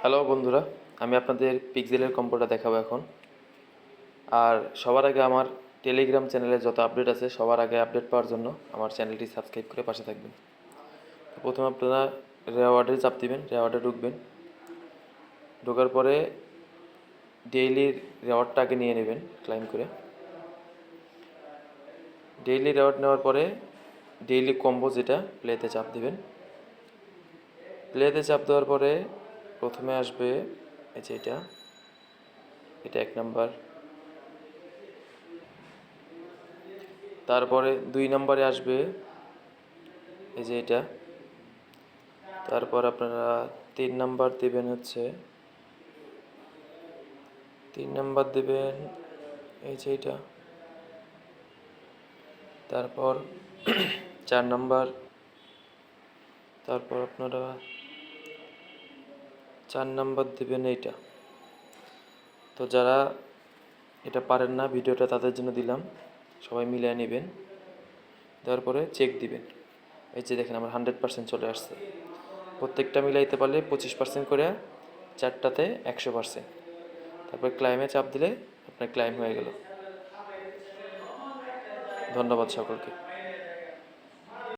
Hello বন্ধুরা, আমি আপনাদের পিক্সেলের কম্পোটা দেখাবো এখন। আর সবার আগে আমার টেলিগ্রাম চ্যানেলে যত আপডেট আছে সবার আগে আপডেট পাওয়ার জন্য আমার চ্যানেলটি সাবস্ক্রাইব করে পাশে থাকবেন। তো প্রথমে আপনারা রেওয়ার্ডে চাপ দিবেন, রেওয়ার্ডে ঢুকবেন। ঢোকার পরে ডেইলি রেওয়ার্ডটা আগে নিয়ে নেবেন ক্লাইম করে। ডেইলি রেওয়ার্ড নেওয়ার পরে ডেইলি কম্বো যেটা প্লেতে চাপ দিবেন। প্লেতে চাপ দেওয়ার পরে প্রথমে আসবে এই যে এটা 1 নাম্বার। তারপরে 2 নম্বরে আসবে এই যে এটা। তারপর আপনারা 3 নাম্বার দেবেন হচ্ছে 3 নাম্বার দেবেন এই যে এটা। তারপর 4 নাম্বার। তারপর আপনারা 4 নাম্বার দেবেন এইটা। তো যারা এটা পারেন না ভিডিওটা তাদের জন্য দিলাম, সবাই মিলিয়ে নেবেন। দেওয়ার পরে চেক দিবেন। এই যে দেখেন আমার 100% চলে আসছে। প্রত্যেকটা মিলাইতে পারলে 25% করে, 4টাতে 100%। তারপর ক্লাইমে চাপ দিলে আপনার ক্লাইম হয়ে গেল। ধন্যবাদ সকলকে।